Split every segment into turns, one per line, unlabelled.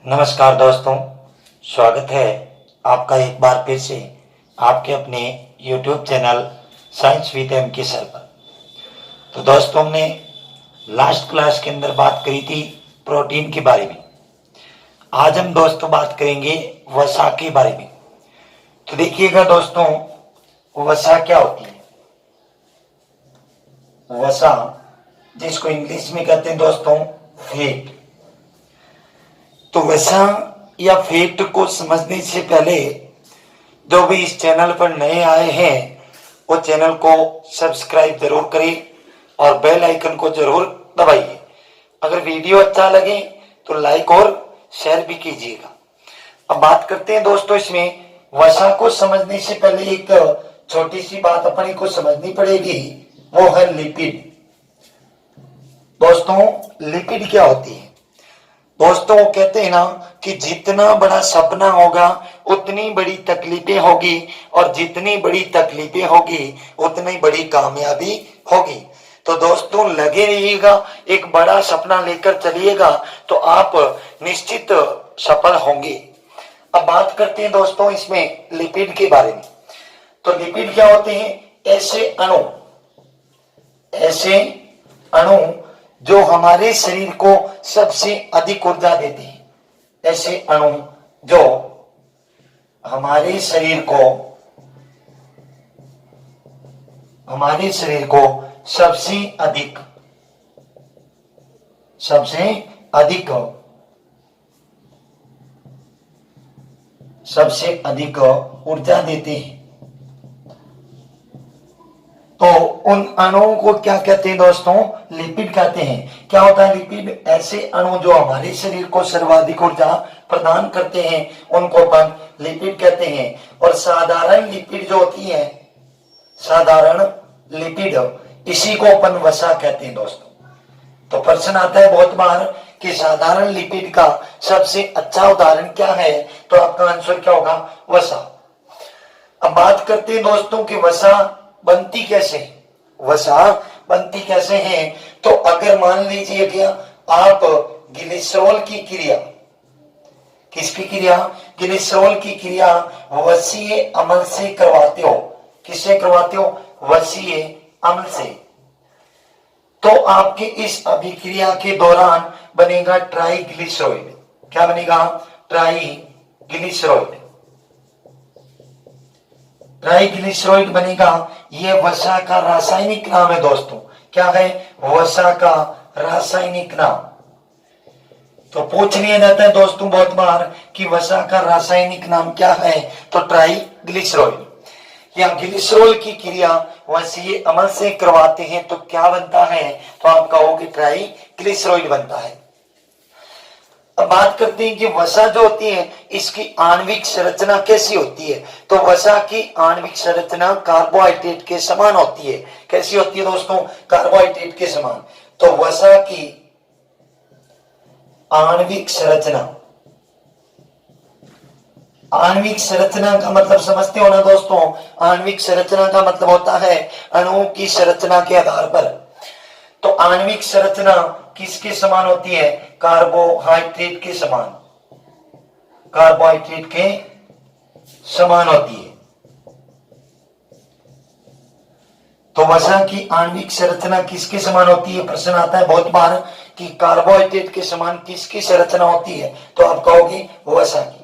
नमस्कार दोस्तों, स्वागत है आपका एक बार फिर से आपके अपने YouTube channel science with M K sir पर। तो दोस्तों, हमने लास्ट क्लास के अंदर बात करी थी प्रोटीन के बारे में। आज हम दोस्तों बात करेंगे वसा के बारे में। तो देखिएगा दोस्तों, वसा क्या होती है। वसा, जिसको इंग्लिश में कहते हैं दोस्तों फैट। तो वसा या फैट को समझने से पहले जो भी इस चैनल पर नए आए हैं वो चैनल को सब्सक्राइब जरूर करें और बेल आइकन को जरूर दबाइए। अगर वीडियो अच्छा लगे तो लाइक और शेयर भी कीजिएगा। अब बात करते हैं दोस्तों, इसमें वसा को समझने से पहले एक छोटी सी बात अपने को समझनी पड़ेगी, वो है लिपिड। दोस्तों, लिपिड क्या होती है? दोस्तों, वो कहते हैं ना कि जितना बड़ा सपना होगा उतनी बड़ी तकलीफें होगी, और जितनी बड़ी तकलीफें होगी उतनी बड़ी कामयाबी होगी। तो दोस्तों, लगे रहिएगा, एक बड़ा सपना लेकर चलिएगा तो आप निश्चित सफल होंगे। अब बात करते हैं दोस्तों इसमें लिपिड के बारे में। तो लिपिड क्या होते हैं? ऐसे अणु जो हमारे शरीर को सबसे अधिक ऊर्जा देते हैं। ऐसे अणु जो हमारे शरीर को सबसे अधिक ऊर्जा देते हैं। तो उन अणुओं को क्या कहते हैं दोस्तों? लिपिड कहते हैं। क्या होता है लिपिड? ऐसे अणु जो हमारे शरीर को सर्वाधिक ऊर्जा प्रदान करते हैं उनको अपन लिपिड कहते हैं। और साधारण लिपिड जो होती है, साधारण लिपिड, इसी को अपन वसा कहते हैं दोस्तों। तो प्रश्न आता है बहुत बार कि साधारण लिपिड का सबसे अच्छा उदाहरण क्या है? तो आपका आंसर क्या होगा? वसा। अब बात करते हैं दोस्तों कि वसा बनती कैसे है। तो अगर मान लीजिए कि आप ग्लिसरॉल की क्रिया, किसकी क्रिया? ग्लिसरॉल की क्रिया वसीय अम्ल से करवाते हो। किससे करवाते हो? वसीय अम्ल से। तो आपके इस अभिक्रिया के दौरान बनेगा ट्राइग्लिसराइड। क्या बनेगा? ट्राइग्लिसराइड बनेगा। यह वसा का रासायनिक नाम है दोस्तों। क्या है? वसा का रासायनिक नाम। तो पूछ लिया जाता है दोस्तों बहुत बार कि वसा का रासायनिक नाम क्या है? तो ट्राइग्लिसराइड। या ग्लिसरॉल की क्रिया वसीय अम्ल से करवाते हैं तो क्या बनता है? तो आप कहोगे ट्राइग्लिसराइड बनता है। अब बात करते हैं कि वसा जो होती है इसकी आणविक संरचना कैसी होती है। तो वसा की आणविक संरचना कार्बोहाइड्रेट के समान होती है। कैसी होती है दोस्तों? कार्बोहाइड्रेट के समान। तो वसा की आणविक संरचना का मतलब समझते हो ना दोस्तों? आणविक संरचना का मतलब होता है अणुओं की संरचना के आधार पर। तो आणविक संरचना किसके समान होती है? कार्बोहाइड्रेट के समान होती है। तो वसा की आणविक संरचना किसके समान होती है? प्रश्न आता है बहुत बार कि कार्बोहाइड्रेट के समान किसकी संरचना होती है? तो आप कहोगे वसा की।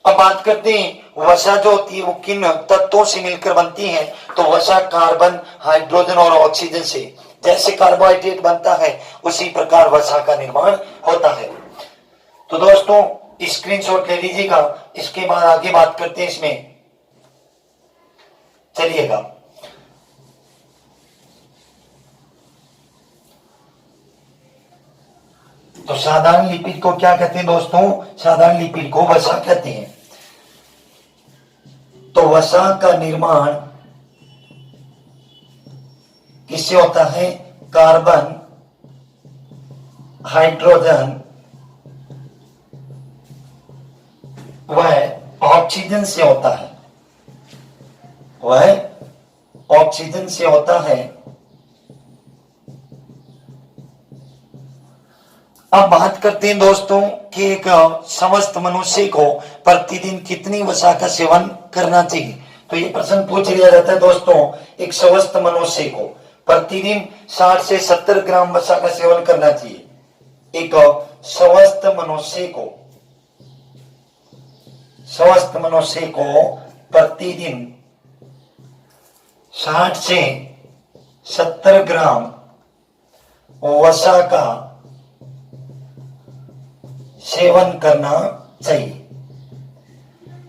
अब बात करते हैं वसा जो होती है वो किन तत्वों से मिलकर बनती है। तो वसा कार्बन, हाइड्रोजन और ऑक्सीजन से। जैसे कार्बोहाइड्रेट बनता है उसी प्रकार वसा का निर्माण होता है। तो दोस्तों, स्क्रीनशॉट ले लीजिएगा। इसके बाद आगे बात करते हैं इसमें, चलिएगा। तो साधारण लिपिड को क्या कहते हैं दोस्तों? साधारण लिपिड को वसा कहते हैं। तो वसा का निर्माण किससे होता है? कार्बन, हाइड्रोजन व ऑक्सीजन से होता है। अब बात करते हैं दोस्तों कि एक समस्त मनुष्य को प्रतिदिन कितनी वसा का सेवन करना चाहिए। तो ये प्रश्न पूछ लिया जाता है दोस्तों, एक स्वस्थ मनुष्य को प्रतिदिन 60 से 70 ग्राम वसा का सेवन करना चाहिए। एक स्वस्थ मनुष्य को प्रतिदिन 60 से 70 ग्राम वसा का सेवन करना चाहिए।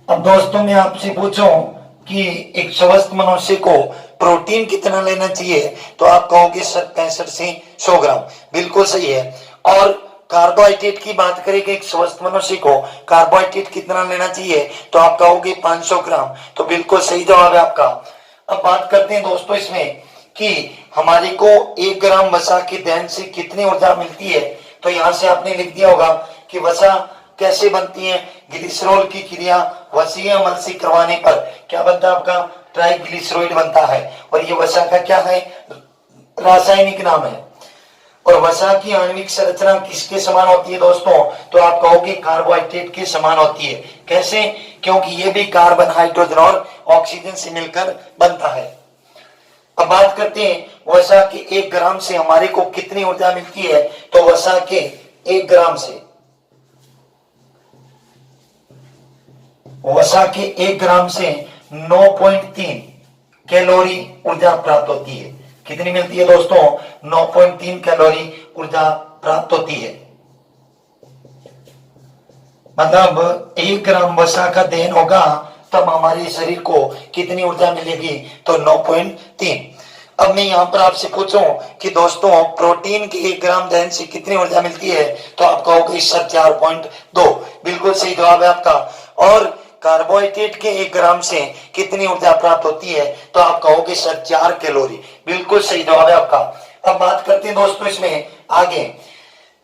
अब दोस्तों मैं आपसे पूछूं कि एक स्वस्थ मनुष्य को प्रोटीन कितना लेना चाहिए, तो आप कहोगे सर 65 से 100 ग्राम, बिल्कुल सही है। और कार्बोहाइड्रेट की बात करें कि एक स्वस्थ मनुष्य को कार्बोहाइड्रेट कितना लेना चाहिए, तो आप कहोगे 500 ग्राम, तो बिल्कुल सही जवाब है आपका। अब बात करते हैं दोस्तों इसमें कि हमारे को 1 ग्राम वसा के दहन से कितनी ऊर्जा मिलती है। तो यहां से आपने लिख दिया होगा कि वसा कैसे बनती है। ग्लिसरॉल की क्रिया वसीय अम्ल से करवाने पर क्या बनता है आपका, ट्राइग्लिसराइड बनता है। और ये वसा का क्या है, रासायनिक नाम है। और वसा की आणविक संरचना किसके समान होती है दोस्तों, तो आप कहोगे कार्बोहाइड्रेट के समान होती है। कैसे, क्योंकि ये भी कार्बन, हाइड्रोजन और ऑक्सीजन से मिलकर बनता है। अब बात करते हैं वसा के 1 ग्राम से हमारे को कितनी ऊर्जा मिलती है। तो वसा के 1 ग्राम से 9.3 कैलोरी ऊर्जा प्राप्त होती है। कितनी मिलती है दोस्तों, 9.3 कैलोरी ऊर्जा प्राप्त होती है। मतलब 1 ग्राम वसा का दहन होगा तब हमारे शरीर को कितनी ऊर्जा मिलेगी, तो 9.3। अब मैं यहाँ पर आपसे पूछूं कि दोस्तों प्रोटीन के 1 ग्राम दहन से कितनी ऊर्जा मिलती है, तो आप कहोगे सर 4.2, बिल्कुल सही जवाब है आपका। और कार्बोहाइड्रेट के 1 ग्राम से कितनी ऊर्जा प्राप्त होती है, तो आप कहोगे सर 4 कैलोरी, बिल्कुल सही जवाब है आपका। अब बात करते हैं दोस्तों इसमें आगे,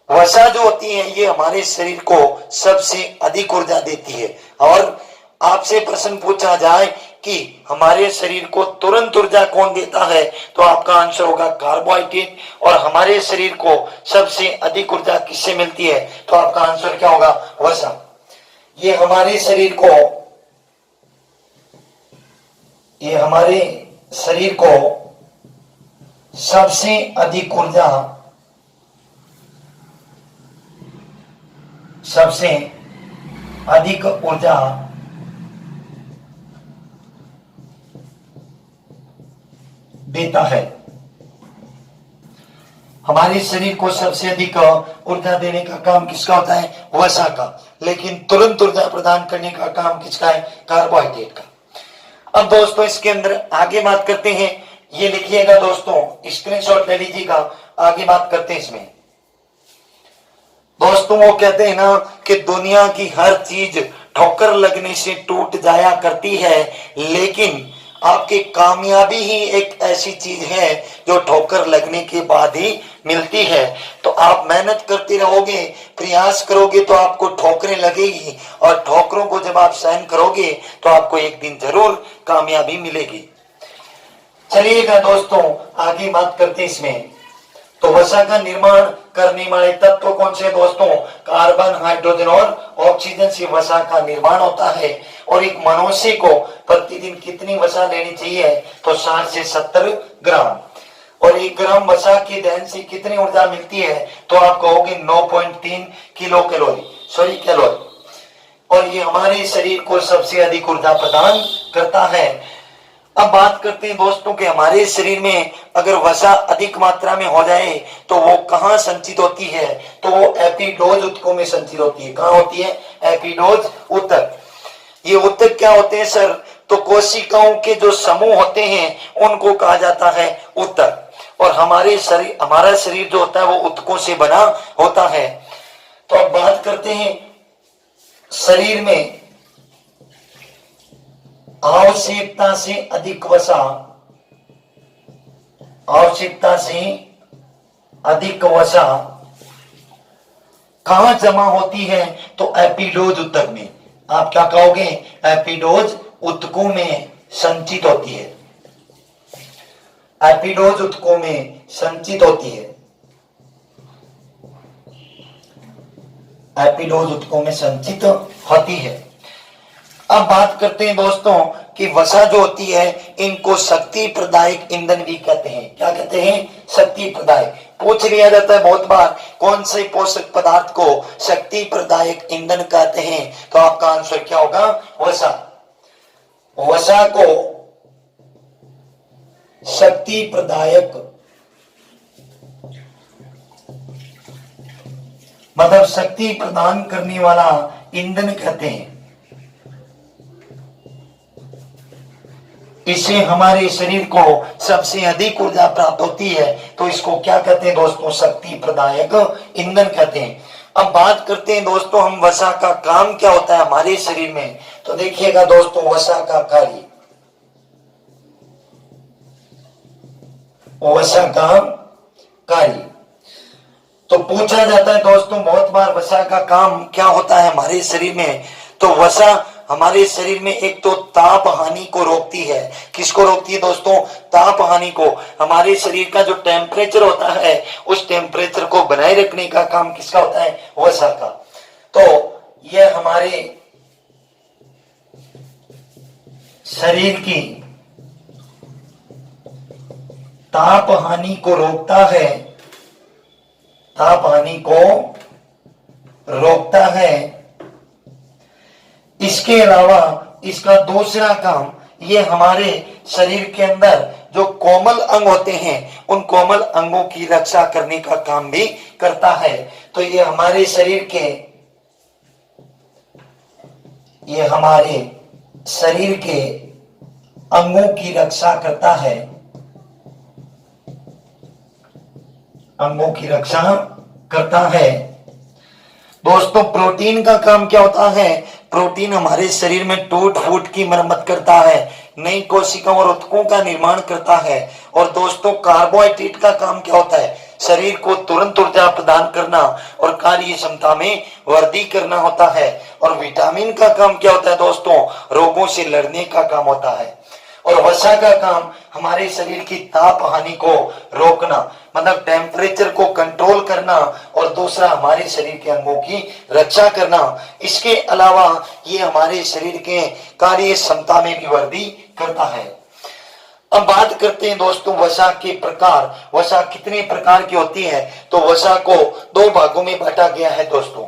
वसा जो होती है ये हमारे शरीर को सबसे अधिक ऊर्जा देती है। और आपसे प्रश्न पूछा जाए कि हमारे शरीर को तुरंत ऊर्जा कौन देता है, तो आपका आंसर होगा कार्बोहाइड्रेट। और हमारे शरीर को सबसे अधिक ऊर्जा किससे मिलती है, तो आपका आंसर क्या होगा, वसा। ये हमारे शरीर को सबसे अधिक ऊर्जा देता है। हमारे शरीर को सबसे अधिक ऊर्जा देने का काम किसका होता है, वसा का। लेकिन तुरंत ऊर्जा प्रदान करने का काम किसका है, कार्बोहाइड्रेट का। अब दोस्तों इसके अंदर आगे बात करते हैं, ये लिखिएगा दोस्तों, स्क्रीनशॉट ले लीजिएगा। आगे बात करते हैं इसमें दोस्तों, वो कहते हैं ना कि दुनिया की हर चीज ठोकर लगने से टूट जाया करती है, लेकिन आपकी कामयाबी ही एक ऐसी चीज है जो ठोकर लगने के बाद ही मिलती है। तो आप मेहनत करते रहोगे, प्रयास करोगे तो आपको ठोकरें लगेगी, और ठोकरों को जब आप सहन करोगे तो आपको एक दिन जरूर कामयाबी मिलेगी। चलिएगा दोस्तों आगे बात करते हैं इसमें। तो वसा का निर्माण करने वाले तत्व कौन से दोस्तों, कार्बन, हाइड्रोजन और ऑक्सीजन से वसा का निर्माण होता है। और एक मनुष्य को प्रतिदिन कितनी वसा लेनी चाहिए, तो 60 से 70 ग्राम। और 1 ग्राम वसा के दहन से कितनी ऊर्जा मिलती है, तो आप कहोगे 9.3 कैलोरी। और ये हमारे शरीर को सबसे अधिक ऊर्जा प्रदान करता है। अब बात करते हैं दोस्तों कि हमारे शरीर में अगर वसा अधिक मात्रा में हो जाए तो वो कहाँ संचित होती है, तो वो एपिडोज ऊतकों में संचित होती है। कहाँ होती है, एपिडोज ऊतक। ये ऊतक क्या होते हैं सर, तो कोशिकाओं के जो समूह होते हैं उनको कहा जाता है ऊतक। और हमारा शरीर जो होता है वो ऊतकों से बना होता है। तो अब बात करते हैं शरीर में आवश्यकता से अधिक वसा कहां जमा होती है, तो एपिडोज ऊतक में। आप क्या कहोगे, एपिडोज ऊतकों में संचित होती है। एपिडोज ऊतकों में संचित होती है। एपिडोज ऊतकों में संचित होती है। अब बात करते हैं दोस्तों कि वसा जो होती है इनको शक्ति प्रदायक ईंधन भी कहते हैं। क्या कहते हैं? शक्ति प्रदायक। पूछ लिया जाता है बहुत बार कौन से पोषक पदार्थ को शक्ति प्रदायक ईंधन कहते हैं, तो आपका आंसर क्या होगा? वसा। वसा को शक्ति प्रदायक मतलब शक्ति प्रदान करने वाला ईंधन कहते हैं। इससे हमारे शरीर को सबसे अधिक ऊर्जा प्राप्त होती है, तो इसको क्या कहते हैं दोस्तों? शक्ति प्रदायक ईंधन कहते हैं। अब बात करते हैं दोस्तों हम वसा का काम क्या होता है हमारे शरीर में। तो देखिएगा दोस्तों वसा का कार्य, वसा का कार्य तो पूछा जाता है दोस्तों बहुत बार वसा का काम क्या होता है हमारे शरीर में। तो वसा हमारे शरीर में एक तो ताप हानि को रोकती है। किसको रोकती है दोस्तों? ताप हानि को। हमारे शरीर का जो टेम्परेचर होता है उस टेम्परेचर को बनाए रखने का काम किसका होता है? वसा का। तो यह हमारे शरीर की ताप हानि को रोकता है, ताप हानि को रोकता है। इसके अलावा इसका दूसरा काम ये हमारे शरीर के अंदर जो कोमल अंग होते हैं उन कोमल अंगों की रक्षा करने का काम भी करता है। तो ये हमारे शरीर के अंगों की रक्षा करता है, अंगों की रक्षा करता है। दोस्तों प्रोटीन का काम क्या होता है? प्रोटीन हमारे शरीर में टूट फूट की मरम्मत करता है, नई कोशिकाओं और ऊतकों का निर्माण करता है। और दोस्तों कार्बोहाइड्रेट का काम क्या होता है? शरीर को तुरंत ऊर्जा प्रदान करना और कार्य क्षमता में वृद्धि करना होता है। और विटामिन का काम क्या होता है दोस्तों? रोगों से लड़ने का काम होता है। और वसा का काम हमारे शरीर की ताप हानि को रोकना मतलब टेम्परेचर को कंट्रोल करना और दूसरा हमारे शरीर के अंगों की रक्षा करना। इसके अलावा ये हमारे शरीर के कार्य क्षमता में भी वृद्धि करता है। अब बात करते हैं दोस्तों वसा के प्रकार। वसा कितने प्रकार की होती है? तो वसा को दो भागों में बांटा गया है दोस्तों।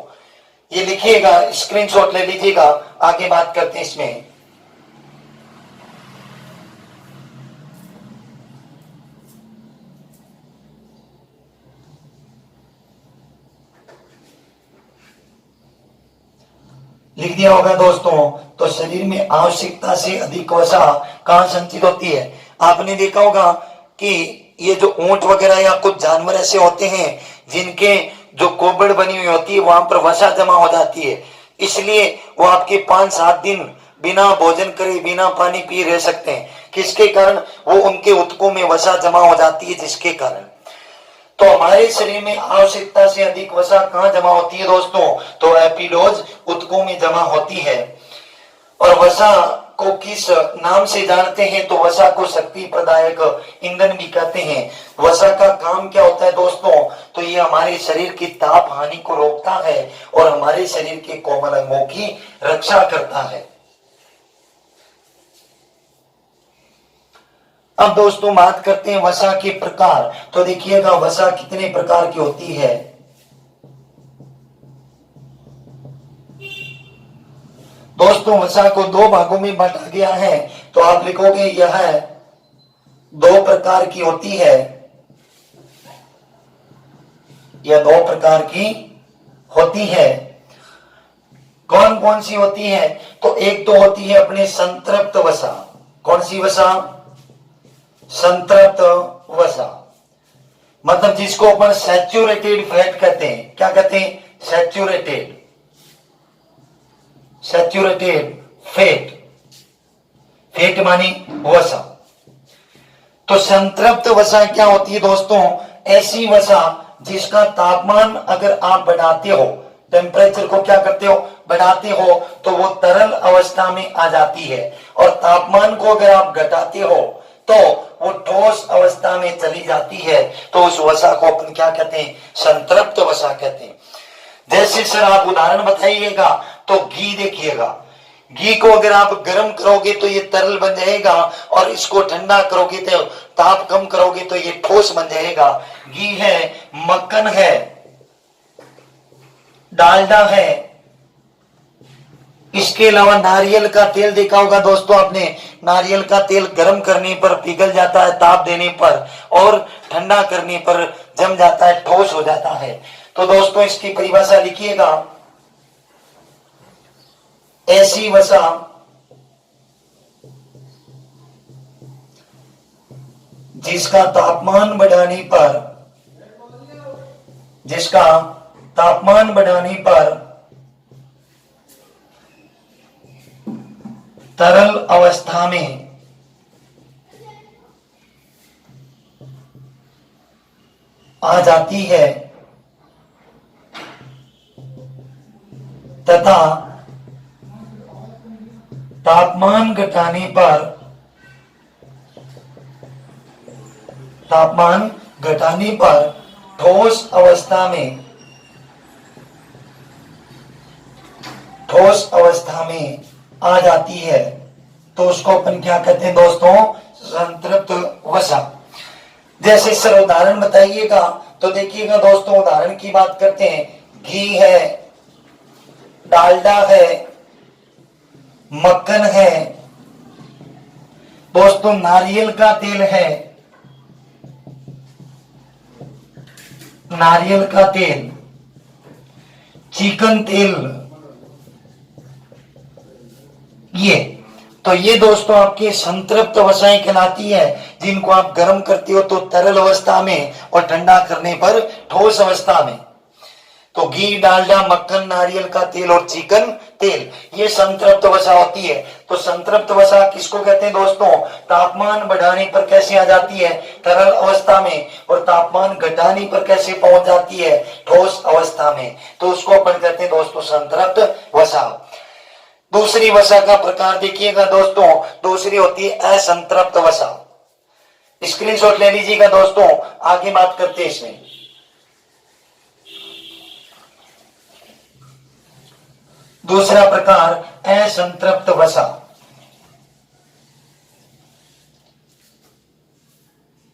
ये लिखिएगा, स्क्रीनशॉट ले लीजिएगा, आगे बात करते हैं इसमें। लिख दिया होगा दोस्तों। तो शरीर में आवश्यकता से अधिक वसा कहां संचित होती है? आपने देखा होगा कि ये जो ऊंट वगैरह या कुछ जानवर ऐसे होते हैं जिनके जो कोबड़ बनी हुई होती है वहां पर वसा जमा हो जाती है, इसलिए वो आपके 5-7 दिन बिना भोजन करे बिना पानी पिए रह सकते हैं। किसके कारण? वो उनके ऊतकों में वसा जमा हो जाती है, जिसके कारण। तो हमारे शरीर में आवश्यकता से अधिक वसा कहां जमा होती है दोस्तों? तो एपिडोज ऊतकों में जमा होती है। और वसा को किस नाम से जानते हैं? तो वसा को शक्ति प्रदायक ईंधन भी कहते हैं। वसा का काम क्या होता है दोस्तों? तो ये हमारे शरीर की ताप हानि को रोकता है और हमारे शरीर के कोमल अंगों की रक्षा करता है। अब दोस्तों बात करते हैं वसा के प्रकार। तो देखिएगा वसा कितने प्रकार की होती है। दोस्तों वसा को दो भागों में बांटा गया है। तो आप लिखोगे यह 2 प्रकार की होती है, यह 2 प्रकार की होती है। कौन कौन सी होती है? तो एक तो होती है अपने संतृप्त वसा। कौन सी वसा? संतृप्त वसा, मतलब जिसको अपन सैचुरेटेड फैट कहते हैं। क्या कहते हैं? Saturated fat. फैट मानी वसा। तो संतृप्त वसा क्या होती है दोस्तों? ऐसी वसा जिसका तापमान अगर आप बढ़ाते हो, टेम्परेचर को क्या करते हो? बढ़ाते हो, तो वो तरल अवस्था में आ जाती है। और तापमान को अगर आप घटाते हो तो वो ठोस अवस्था में चली जाती है। तो उस वसा को अपन क्या कहते हैं? संतृप्त वसा कहते हैं। जैसे सर आप उदाहरण बताइएगा तो घी देखिएगा, घी को अगर आप गर्म करोगे तो ये तरल बन जाएगा, और इसको ठंडा करोगे तो ताप कम करोगे तो ये ठोस बन जाएगा। घी है, मक्खन है, डालडा है, इसके अलावा नारियल का तेल देखा होगा दोस्तों आपने, नारियल का तेल गर्म करने पर पिघल जाता है, ताप देने पर, और ठंडा करने पर जम जाता है, ठोस हो जाता है। तो दोस्तों इसकी परिभाषा लिखिएगा, ऐसी वसा जिसका तापमान बढ़ाने पर, जिसका तापमान बढ़ाने पर तरल अवस्था में आ जाती है तथा तापमान घटाने पर, तापमान घटाने पर ठोस अवस्था में, ठोस अवस्था में आ जाती है, तो उसको अपन क्या कहते हैं दोस्तों, संतृप्त वसा। जैसे सर उदाहरण बताइएगा तो देखिएगा दोस्तों, उदाहरण की बात करते हैं, घी है, डालडा है, मक्खन है, दोस्तों नारियल का तेल है, नारियल का तेल, चिकन तेल, ये दोस्तों आपके संतृप्त वसाएं कहलाती है, जिनको आप गर्म करते हो तो तरल अवस्था में और ठंडा करने पर ठोस अवस्था में। तो घी, डालडा, मक्खन, नारियल का तेल और चिकन तेल, ये संतृप्त वसा होती है। तो संतृप्त वसा किसको कहते हैं दोस्तों, तापमान बढ़ाने पर कैसे आ जाती है, तरल अवस्था में, और तापमान घटाने पर कैसे पहुंच जाती है, ठोस अवस्था में, तो उसको अपन कहते हैं दोस्तों संतृप्त वसा। दूसरी वसा का प्रकार देखिएगा दोस्तों, दूसरी होती है असंतृप्त वसा। स्क्रीनशॉट ले लीजिएगा दोस्तों, आगे बात करते हैं इसमें। दूसरा प्रकार असंतृप्त वसा।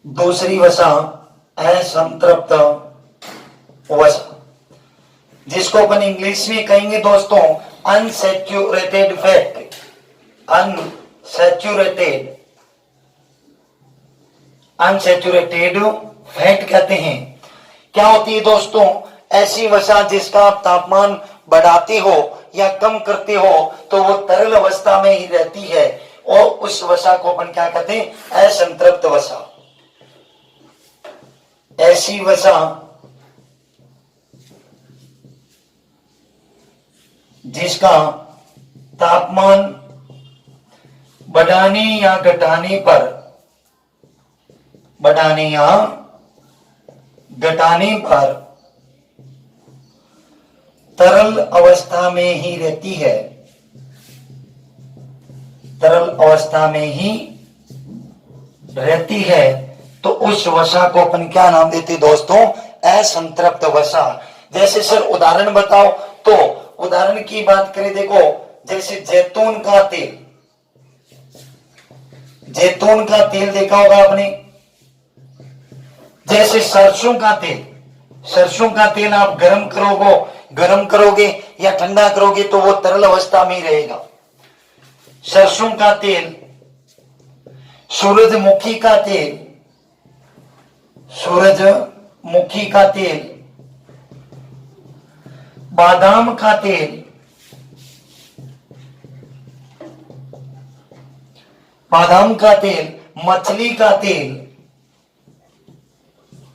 दूसरी वसा असंतृप्त वसा, जिसको अपन इंग्लिश में कहेंगे दोस्तों unsaturated fat, unsaturated, unsaturated fat कहते हैं। क्या होती है दोस्तों, ऐसी वसा जिसका आप तापमान बढ़ाते हो या कम करते हो तो वो तरल अवस्था में ही रहती है, और उस वसा को अपन क्या कहते हैं, असंतृप्त वसा। ऐसी वसा जिसका तापमान बढ़ाने या घटाने पर, बढ़ाने या घटाने पर तरल अवस्था में ही रहती है, तरल अवस्था में ही रहती है, तो उस वसा को अपन क्या नाम देते दोस्तों, असंतृप्त वसा। जैसे सर उदाहरण बताओ, तो उदाहरण की बात करें, देखो जैसे जैतून का तेल, जैतून का तेल देखा होगा आपने, जैसे सरसों का तेल, सरसों का तेल आप गर्म करोगे या ठंडा करोगे तो वो तरल अवस्था में ही रहेगा। सरसों का तेल, सूरजमुखी का तेल, सूरजमुखी का तेल, बादाम का तेल, बादाम का तेल, मछली का तेल,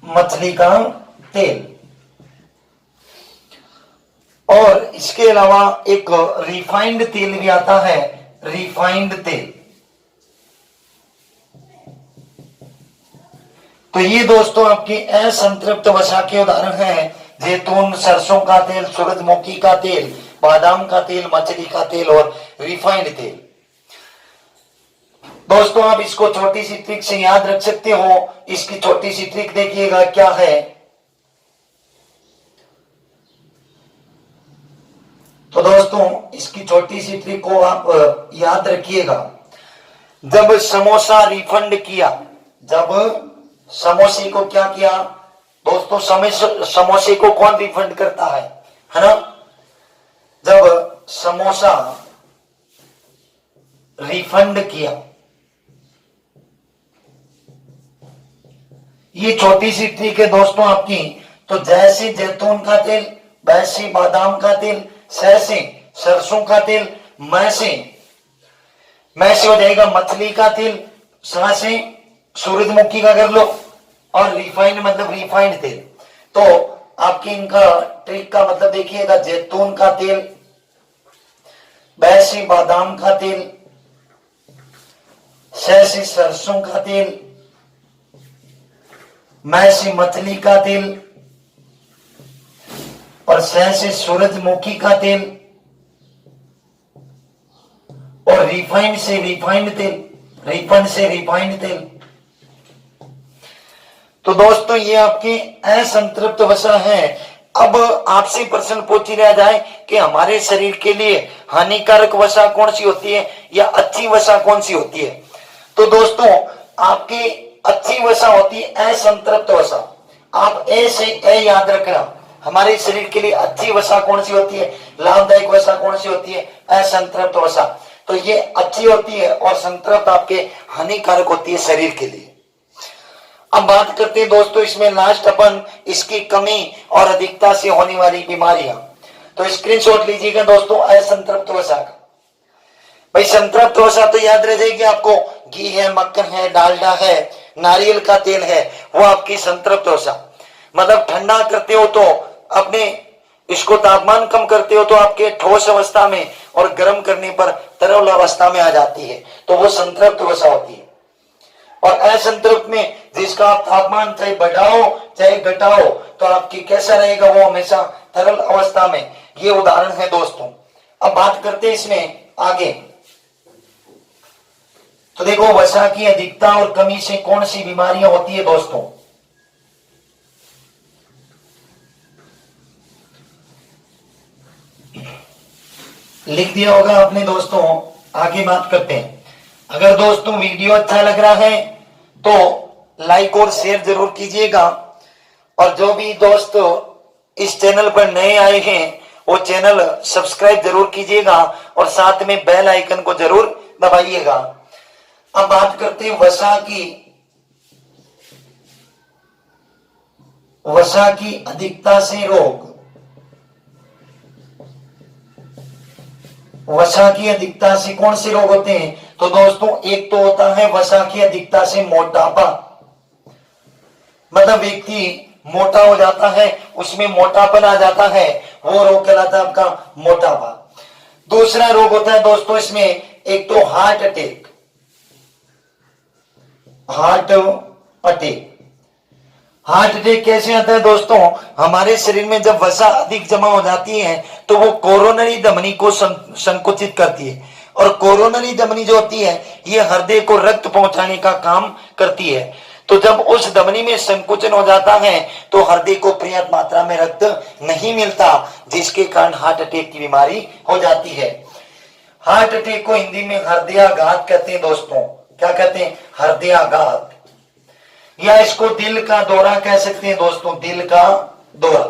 मछली का तेल, और इसके अलावा एक रिफाइंड तेल भी आता है, रिफाइंड तेल। तो ये दोस्तों आपके असंतृप्त वसा के उदाहरण हैं, जैतून, सरसों का तेल, सूरजमुखी का तेल, बादाम का तेल, मछली का तेल और रिफाइंड तेल। दोस्तों आप इसको छोटी सी ट्रिक से याद रख सकते हो। इसकी छोटी सी ट्रिक देखिएगा क्या है। दोस्तों इसकी छोटी सी ट्रिक को आप याद रखिएगा। जब समोसा रिफंड किया, जब समोसे को क्या किया दोस्तों, समोसे को कौन रिफंड करता है ना। जब समोसा रिफंड किया, ये छोटी सी ट्रिक है दोस्तों आपकी। तो जैसे जैतून का तेल, वैसे बादाम का तेल, सैसे सरसों का तेल, मैं से हो जाएगा मछली का तेल, से सूरजमुखी का कर लो, और रिफाइंड मतलब रिफाइंड तेल। तो आपकी इनका ट्रिक का मतलब देखिएगा, जैतून का तेल, वैसे बादाम का तेल, से सरसों का तेल, मैं से मछली का तेल, और से सूरजमुखी का तेल, और रिफाइंड से रिफाइंड तेल, रिफंड से रिफाइंड तेल। तो दोस्तों ये आपकी असंतृप्त वसा है। अब आपसे प्रश्न पूछ लिया जाए कि हमारे शरीर के लिए हानिकारक वसा कौन सी होती है या अच्छी वसा कौन सी होती है, तो दोस्तों आपकी अच्छी वसा होती है असंतृप्त वसा। आप ए से ए याद रखना, हमारे शरीर के लिए अच्छी वसा कौन सी होती है, लाभदायक वसा कौन सी होती है, असंतृप्त वसा। तो ये अच्छी होती है और संतृप्त आपके हानिकारक होती है शरीर के लिए। अब बात करते हैं दोस्तों इसमें लास्ट अपन इसकी कमी और अधिकता से होने वाली बीमारियां। तो स्क्रीनशॉट लीजिएगा दोस्तों असंतृप्त वसा का। भाई संतृप्त वसा तो याद रह जाएगी आपको, घी है, मक्खन है, डालडा है, नारियल का तेल है, वो आपकी संतृप्त वसा। मतलब ठंडा करते हो तो अपने इसको तापमान कम करते हो तो आपके ठोस अवस्था में, और गर्म करने पर तरल अवस्था में आ जाती है, तो वो संतृप्त वसा होती है। और असंतृप्त में जिसका आप तापमान चाहे बढ़ाओ चाहे घटाओ तो आपकी कैसा रहेगा, वो हमेशा तरल अवस्था में। ये उदाहरण है दोस्तों। अब बात करते हैं इसमें आगे। तो देखो वसा की अधिकता और कमी से कौन सी बीमारियां होती है दोस्तों। लिख दिया होगा आपने दोस्तों। आगे बात करते हैं। अगर दोस्तों वीडियो अच्छा लग रहा है तो लाइक और शेयर जरूर कीजिएगा, और जो भी दोस्तों इस चैनल पर नए आए हैं वो चैनल सब्सक्राइब जरूर कीजिएगा, और साथ में बेल आइकन को जरूर दबाइएगा। अब बात करते हैं वसा की अधिकता से रोग। वसा की अधिकता से कौन से रोग होते हैं, तो दोस्तों एक तो होता है वसा की अधिकता से मोटापा, मतलब व्यक्ति मोटा हो जाता है, उसमें मोटापन आ जाता है, वो रोग कहलाता है आपका मोटापा। दूसरा रोग होता है दोस्तों इसमें एक तो हार्ट अटैक। हार्ट अटैक कैसे आता है दोस्तों, हमारे शरीर में जब वसा अधिक जमा हो जाती है तो वो कोरोनरी धमनी को संकुचित करती है, और कोरोनरी धमनी जो होती है ये हृदय को रक्त पहुंचाने का काम करती है। तो जब उस धमनी में संकुचन हो जाता है तो हृदय को पर्याप्त मात्रा में रक्त नहीं मिलता, जिसके कारण हार्ट अटैक की बीमारी हो जाती है। हार्ट अटैक को हिंदी में हृदयाघात कहते हैं दोस्तों। क्या कहते हैं, हृदयाघात, या इसको दिल का दौरा कह सकते हैं दोस्तों, दिल का दौरा।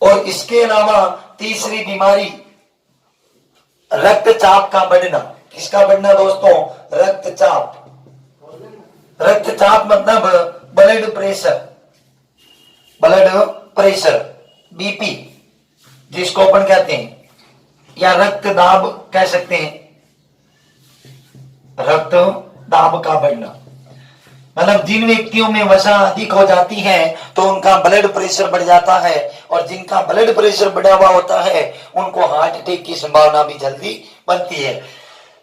और इसके अलावा तीसरी बीमारी रक्तचाप का बढ़ना। किसका बढ़ना दोस्तों, रक्तचाप। रक्तचाप मतलब ब्लड प्रेशर, बीपी जिसको अपन कहते हैं, या रक्त दाब कह सकते हैं, रक्त दाब का बढ़ना। मतलब जिन व्यक्तियों में वसा अधिक हो जाती है तो उनका ब्लड प्रेशर बढ़ जाता है, और जिनका ब्लड प्रेशर बढ़ा हुआ होता है उनको हार्ट अटैक की संभावना भी जल्दी बनती है।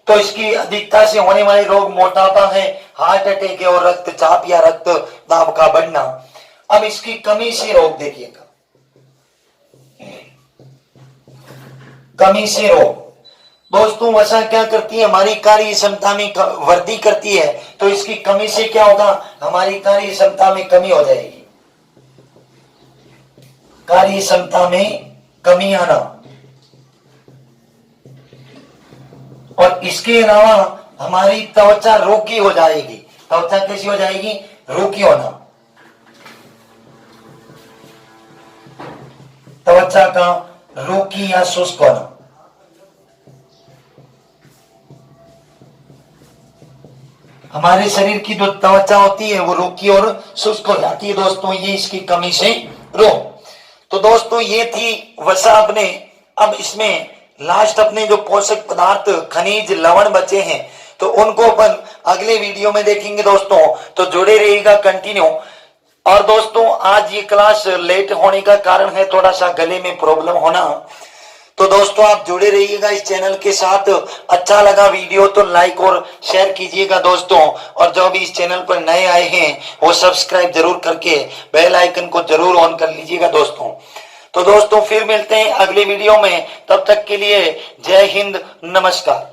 तो इसकी अधिकता से होने वाले रोग मोटापा है, हार्ट अटैक है, और रक्तचाप या रक्त दाब का बढ़ना। अब इसकी कमी से रोग देखिएगा। कमी से रोग दोस्तों, वसा क्या करती है, हमारी कार्य क्षमता में वृद्धि करती है। तो इसकी कमी से क्या होगा, हमारी कार्य क्षमता में कमी हो जाएगी। कार्य क्षमता में कमी आना। और इसके अलावा हमारी त्वचा रूखी हो जाएगी। त्वचा कैसी हो जाएगी? रूखी होना। त्वचा का रूखी या शुष्क होना। हमारे शरीर की जो त्वचा होती है वो रूखी और शुष्क हो जाती है दोस्तों, ये इसकी कमी से रोग। तो दोस्तों ये थी वसा अपने। अब इसमें लास्ट अपने जो पोषक पदार्थ खनिज लवण बचे हैं तो उनको अपन अगले वीडियो में देखेंगे दोस्तों, तो जुड़े रहिएगा कंटिन्यू। और दोस्तों आज ये क्लास लेट होने का कारण है थोड़ा सा गले में प्रॉब्लम होना। तो दोस्तों आप जुड़े रहिएगा इस चैनल के साथ। अच्छा लगा वीडियो तो लाइक और शेयर कीजिएगा दोस्तों। और जो भी इस चैनल पर नए आए हैं वो सब्सक्राइब जरूर करके बेल आइकन को जरूर ऑन कर लीजिएगा दोस्तों। तो दोस्तों फिर मिलते हैं अगले वीडियो में, तब तक के लिए जय हिंद, नमस्कार।